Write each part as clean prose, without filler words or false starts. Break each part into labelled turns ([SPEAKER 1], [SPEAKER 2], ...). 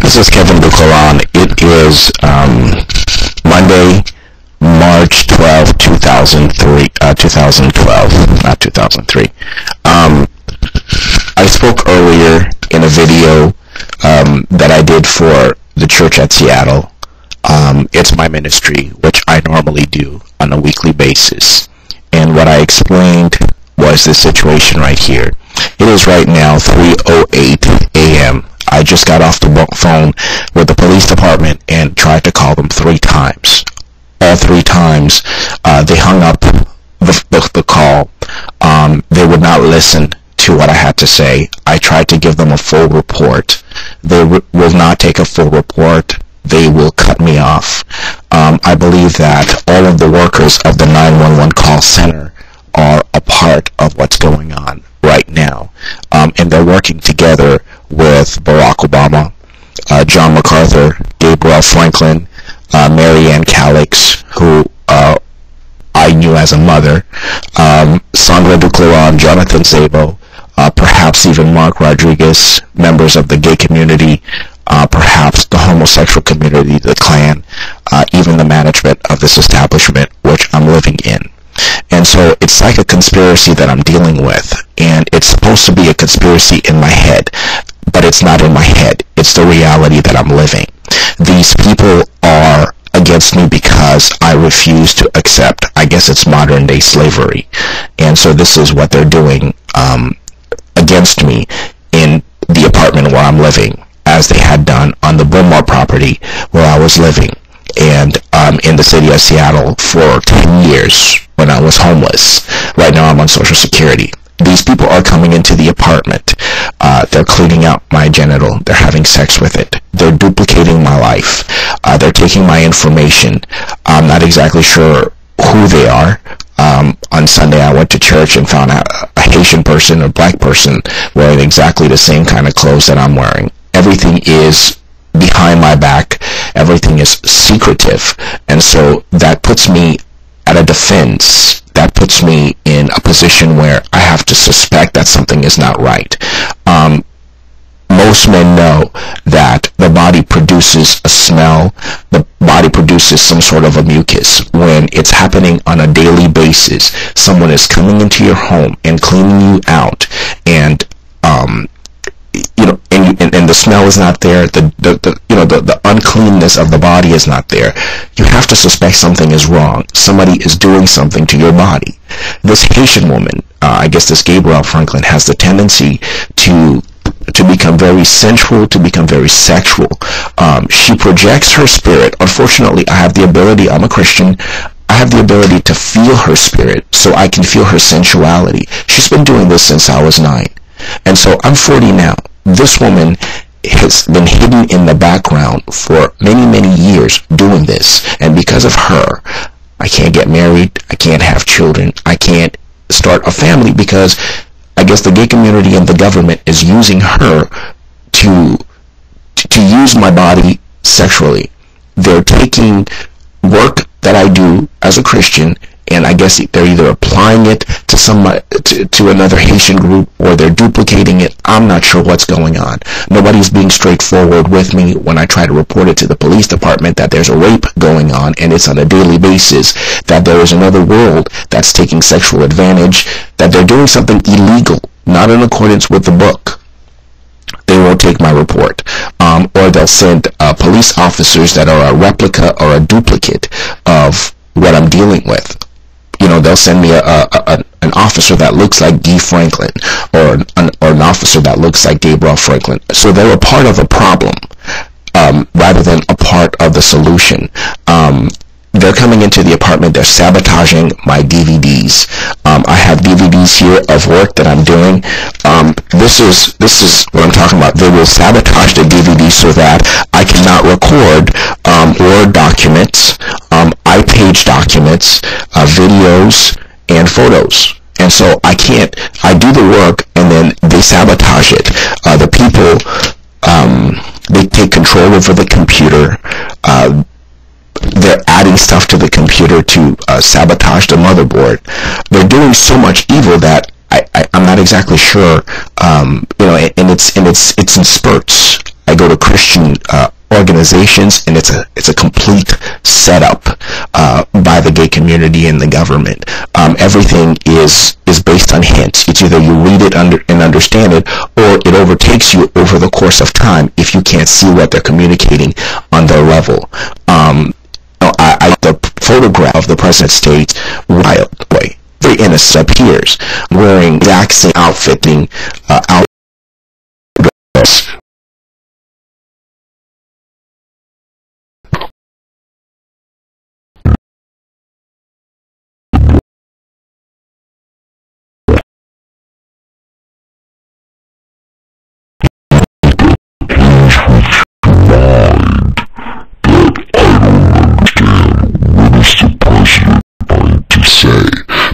[SPEAKER 1] This is Kevin Duclairon. It is Monday, March 12, 2003, 2012, not 2003. I spoke earlier in a video that I did for the church at Seattle. It's my ministry, which I normally do on a weekly basis. And what I explained was this situation right here. It is right now 3:08 a.m. I just got off the phone with the police department and tried to call them 3 times. All 3 times, they hung up the call. They would not listen to what I had to say. I tried to give them a full report. They will not take a full report. They will cut me off. I believe that all of the workers of the 911 call center are a part of what's going on right now. And they're working together with Barack Obama, John MacArthur, Gabriel Franklin, Mary Ann Calix, who I knew as a mother, Sandra Duclairon, Jonathan Szabo, perhaps even Mark Rodriguez, members of the gay community, perhaps the homosexual community, the Klan, even the management of this establishment which I'm living in. And so it's like a conspiracy that I'm dealing with, and it's supposed to be a conspiracy in my head, but it's not in my head. It's the reality that I'm living. These people are against me because I refuse to accept, I guess it's modern day slavery. And so this is what they're doing against me in the apartment where I'm living, as they had done on the Bromar property where I was living, and in the city of Seattle for 10 years when I was homeless. Right now I'm on Social Security. These people are coming into the apartment. They're cleaning out my genital. They're having sex with it. They're duplicating my life. They're taking my information. I'm not exactly sure who they are. On Sunday I went to church and found out a Haitian person, a black person, wearing exactly the same kind of clothes that I'm wearing. Everything is behind my back. Everything is secretive. And so that puts me at a defense. That puts me in a position where I have to suspect that something is not right. Most men know that the body produces a smell. The body produces some sort of a mucus. When it's happening on a daily basis, someone is coming into your home and cleaning you out, and and the smell is not there, the uncleanness of the body is not there. You have to suspect something is wrong. Somebody is doing something to your body. This Haitian woman, I guess this Gabriel Franklin, has the tendency to become very sensual, to become very sexual. She projects her spirit. Unfortunately, I have the ability, I'm a Christian, I have the ability to feel her spirit, so I can feel her sensuality. She's been doing this since I was 9. And so I'm 40 now. This woman has been hidden in the background for many, many years doing this. And because of her, I can't get married. I can't have children. I can't start a family because I guess the gay community and the government is using her to use my body sexually. They're taking work that I do as a Christian, and I guess they're either applying it to another Haitian group, or they're duplicating it. I'm not sure what's going on. Nobody's being straightforward with me when I try to report it to the police department that there's a rape going on, and it's on a daily basis, that there is another world that's taking sexual advantage, that they're doing something illegal, not in accordance with the book. They won't take my report, or they'll send police officers that are a replica or a duplicate of what I'm dealing with. They'll send me an officer that looks like Guy Franklin, or an officer that looks like Gabriel Franklin. So they're a part of the problem rather than a part of the solution. They're coming into the apartment. They're sabotaging my DVDs. I have DVDs here of work that I'm doing. This is what I'm talking about. They will sabotage the DVD so that I cannot record Word documents, iPage documents, videos, and photos. And so I do the work, and then they sabotage it. The people, they take control over the computer. They're adding stuff to the computer to sabotage the motherboard. They're doing so much evil that I'm not exactly sure, and it's in spurts. I go to Christian organizations, and it's a complete setup by the gay community and the government. Everything is based on hints. It's either you read it and understand it, or it overtakes you over the course of time if you can't see what they're communicating on their level. The photograph of the president states wild way, very innocent appears, wearing the exact same outfitting outfits.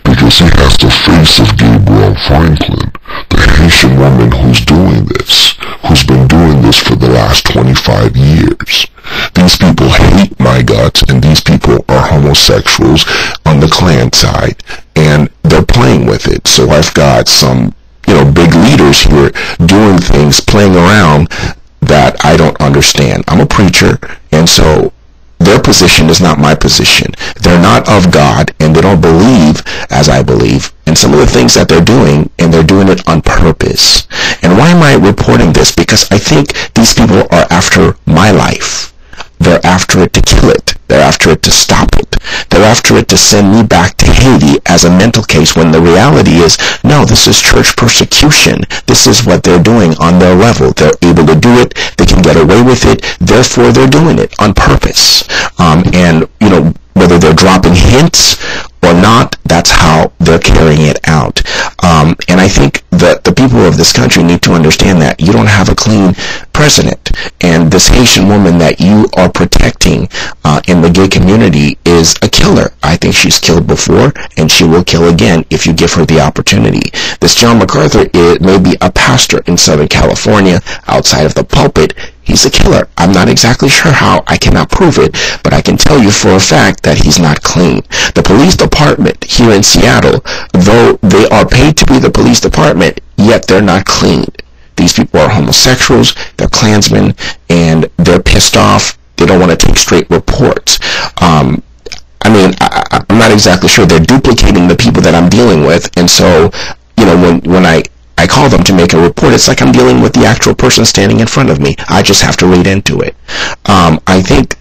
[SPEAKER 2] Because he has the face of Gabriel Franklin, the Haitian woman who's doing this, who's been doing this for the last 25 years. These people hate my guts, and these people are homosexuals on the Klan side, and they're playing with it. So I've got some, big leaders here doing things, playing around that I don't understand. I'm a preacher, and so their position is not my position. They're not of God, and they don't believe as I believe. And some of the things that they're doing, and they're doing it on purpose. And why am I reporting this? Because I think these people are after my life. They're after it to kill it. They're after it to stop it. They're after it to send me back to Haiti as a mental case, when the reality is, no, this is church persecution. This is what they're doing on their level. They're able to do it. They can get away with it. Therefore, they're doing it on purpose. Whether they're dropping hints or not, that's how they're carrying it out. And I think that the people of this country need to understand that you don't have a clean president. And this Haitian woman that you are protecting in the gay community is a killer. I think she's killed before, and she will kill again if you give her the opportunity. This John MacArthur may be a pastor in Southern California. Outside of the pulpit, he's a killer. I'm not exactly sure how. I cannot prove it, but I can tell you for a fact that he's not clean. The police department here in Seattle, though they are paid to be the police department, yet they're not clean. These people are homosexuals, they're Klansmen, and they're pissed off. They don't want to take straight reports. I'm not exactly sure. They're duplicating the people that I'm dealing with, and so, when I call them to make a report, it's like I'm dealing with the actual person standing in front of me. I just have to read into it. I think,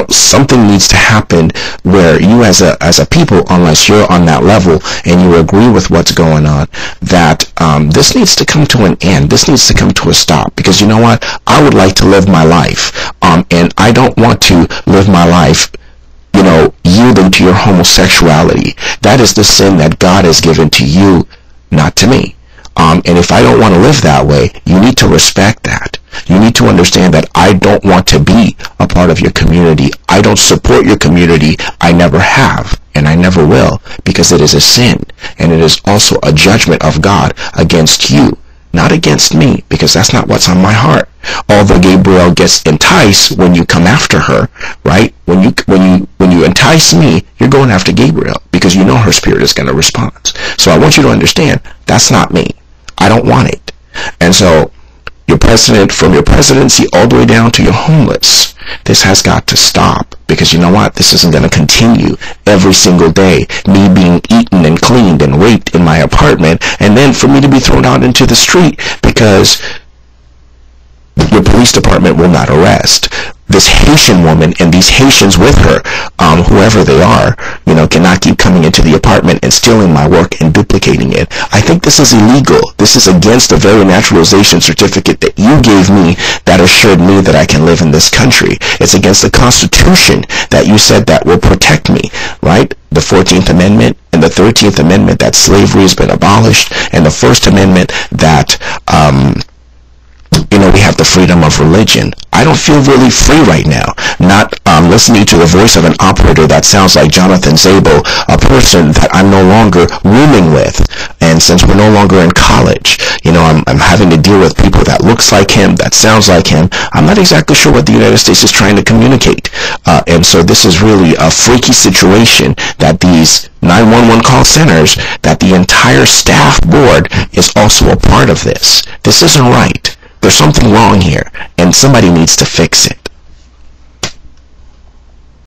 [SPEAKER 2] something needs to happen where you as a people, unless you're on that level and you agree with what's going on, that this needs to come to an end. This needs to come to a stop. Because you know what? I would like to live my life. And I don't want to live my life yielding to your homosexuality. That is the sin that God has given to you, not to me. And if I don't want to live that way, you need to respect that. You need to understand that I don't want to be a part of your community. I don't support your community. I never have, and I never will, because it is a sin. And it is also a judgment of God against you, not against me, because that's not what's on my heart. Although Gabriel gets enticed when you come after her, right? When you entice me, you're going after Gabriel, because you know her spirit is going to respond. So I want you to understand, that's not me. I don't want it. And so your president, from your presidency all the way down to your homeless, this has got to stop, because you know what? This isn't going to continue every single day. Me being eaten and cleaned and raped in my apartment, and then for me to be thrown out into the street because your police department will not arrest this Haitian woman and these Haitians with her, whoever they are, cannot keep coming into the apartment and stealing my work and duplicating it. I think this is illegal. This is against the very naturalization certificate that you gave me that assured me that I can live in this country. It's against the Constitution that you said that will protect me, right? The 14th Amendment and the 13th Amendment that slavery has been abolished, and the First Amendment that we have the freedom of religion. I don't feel really free right now, not listening to the voice of an operator that sounds like Jonathan Zabel, a person that I'm no longer rooming with. And since we're no longer in college, I'm having to deal with people that looks like him, that sounds like him. I'm not exactly sure what the United States is trying to communicate. And so this is really a freaky situation that these 911 call centers, that the entire staff board is also a part of this. This isn't right.
[SPEAKER 1] There's something wrong here, and somebody needs to fix it.